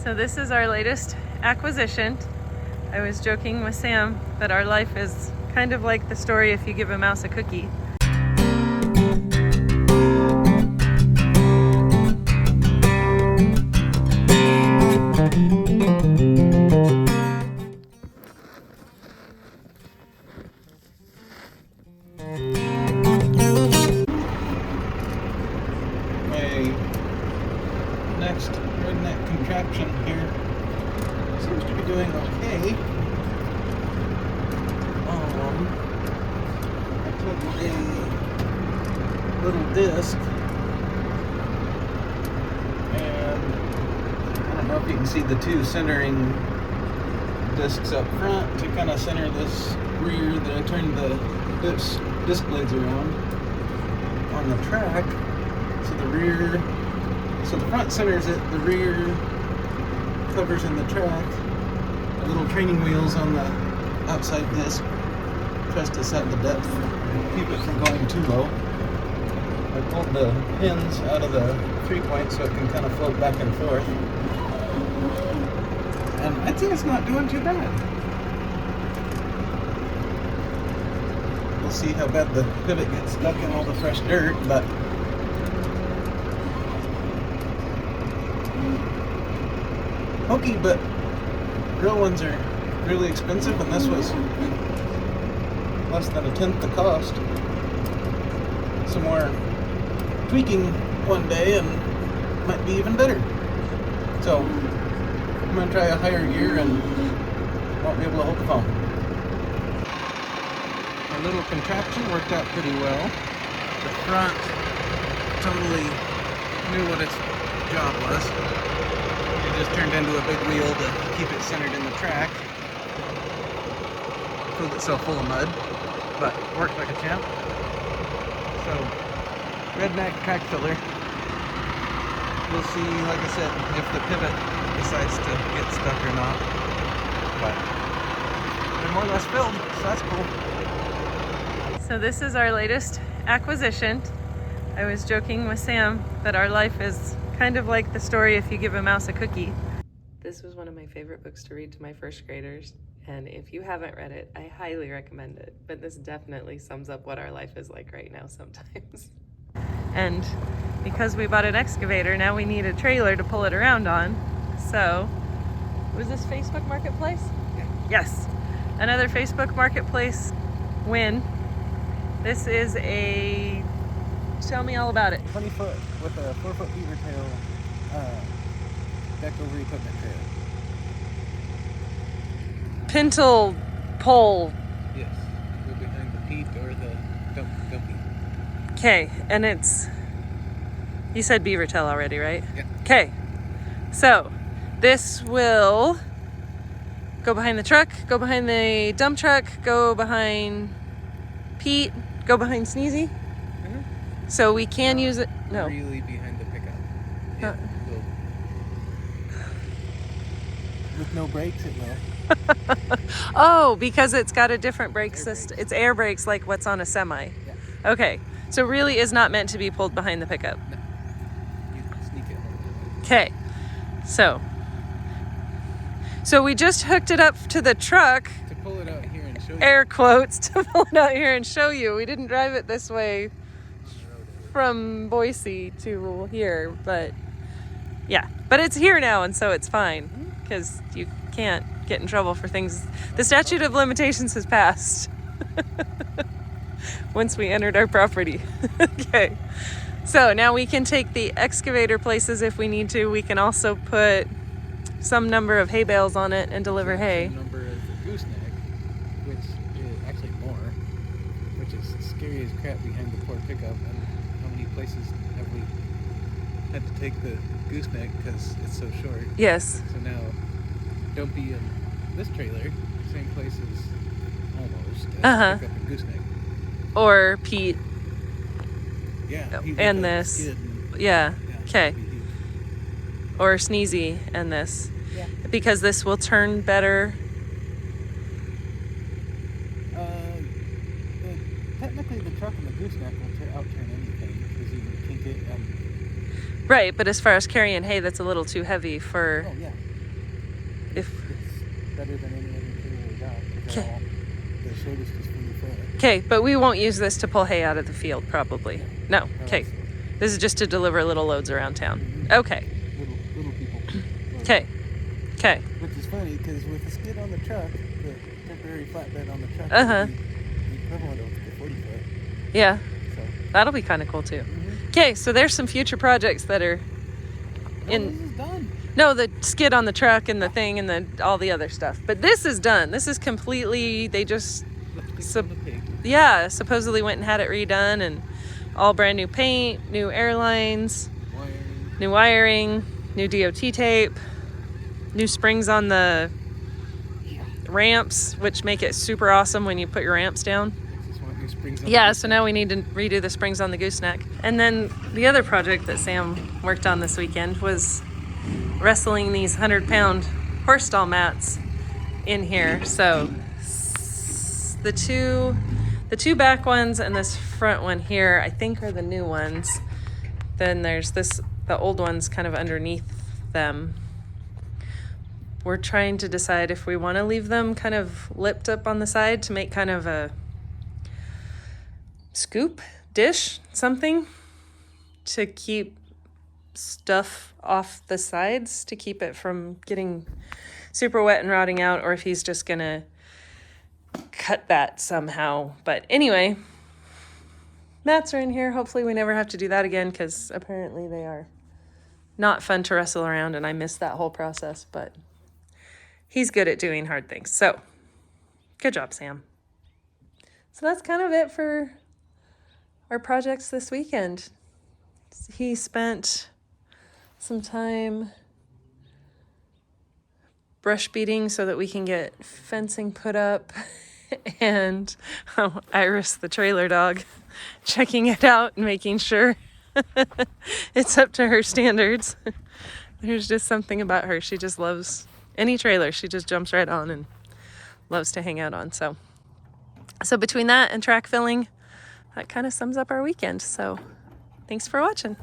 So this is our latest acquisition. I was joking with Sam that our life is kind of like the story if you give a mouse a cookie. Next redneck contraption here seems to be doing okay. I took a little disc and I don't know if you can see the two centering discs up front to kind of center this rear that I turned the disc blades around on the track. So the front centers it, the rear covers in the track. The little training wheels on the outside disc tries to set the depth and keep it from going too low. I pulled the pins out of the 3-point so it can kind of float back and forth. And I'd say it's not doing too bad. We'll see how bad the pivot gets stuck in all the fresh dirt, but hokey, but real ones are really expensive, and this was less than 1/10 the cost. Some more tweaking one day and might be even better. So I'm going to try a higher gear and won't be able to hold the phone. Our little contraption worked out pretty well. The front totally knew what its job was. It just turned into a big wheel to keep it centered in the track. Filled itself full of mud, but worked like a champ. So, redneck track filler. We'll see, like I said, if the pivot decides to get stuck or not. But they're more or less filled, so that's cool. So this is our latest acquisition. I was joking with Sam that our life is kind of like the story if you give a mouse a cookie. This was one of my favorite books to read to my first graders, and if you haven't read it, I highly recommend it. But this definitely sums up what our life is like right now sometimes. And because we bought an excavator, now we need a trailer to pull it around on. So, was this Facebook Marketplace? Yeah. Yes, another Facebook Marketplace win. This is a, tell me all about it. 20 foot with a 4-foot beaver tail deck over equipment trailer. Pintle pole. Yes, go behind the peat or the dumpy. Okay, and it's, you said beaver tail already, right? Yeah. Okay, so this will go behind the truck, go behind the dump truck, go behind Pete, go behind Sneezy. Mm-hmm. So we can use it, no. Really behind the pickup. Huh. With no brakes, it will. Oh, because it's got a different brake system. It's air brakes like what's on a semi. Yeah. Okay, so really is not meant to be pulled behind the pickup. No. You can sneak it. Okay, so we just hooked it up to the truck. To pull it out here and show you. Air quotes, to pull it out here and show you. We didn't drive it this way from Boise to here, but yeah, but it's here now, and so it's fine because you can't get in trouble for things. The statute of limitations has passed once we entered our property. Okay, so now we can take the excavator places if we need to. We can also put some number of hay bales on it and deliver hay. Some number of gooseneck, which is actually more, which is scary as crap behind the poor pickup. And how many places have we had to take the gooseneck because it's so short? Yes. So now, don't be in this trailer, same place as almost as pickup and gooseneck. Or Pete. Yeah. And this. Yeah. Okay. Or Sneezy and this. Yeah. Because this will turn better. Technically, the truck and the gooseneck will outturn anything because you can kink it. Right, but as far as carrying hay, that's a little too heavy for. Oh yeah. If It's better than any other trailer we got. 'Cause the shortest is fully fed. okay, but we won't use this to pull hay out of the field, probably. No. Okay. This is just to deliver little loads around town. Mm-hmm. Okay. Little people. Okay. Okay. Which is funny because with the skid on the truck, the temporary flatbed on the truck, Uh-huh. would be the equivalent of the 40 foot. Yeah. So. That'll be kind of cool too. Mm-hmm. Okay, so there's some future projects that are in. This is done. No, the skid on the truck and the thing and all the other stuff. But this is done. This is completely. They just. Yeah, supposedly went and had it redone and all brand new paint, new airlines, new wiring, new DOT tape, new springs on the ramps, which make it super awesome when you put your ramps down. Yeah, so now we need to redo the springs on the gooseneck. And then the other project that Sam worked on this weekend was wrestling these 100-pound horse stall mats in here. So the two back ones and this front one here, I think, are the new ones. Then there's the old ones kind of underneath them. We're trying to decide if we want to leave them kind of lipped up on the side to make kind of a scoop dish, something to keep stuff off the sides to keep it from getting super wet and rotting out, or if he's just gonna cut that somehow. But anyway, mats are in here. Hopefully we never have to do that again, because apparently they are not fun to wrestle around, and I missed that whole process, but he's good at doing hard things. So good job, Sam. So that's kind of it for our projects this weekend. He spent some time brush beating so that we can get fencing put up, and Iris, the trailer dog, checking it out and making sure it's up to her standards. There's just something about her. She just loves any trailer. She just jumps right on and loves to hang out on. So between that and track filling, that kind of sums up our weekend. So thanks for watching.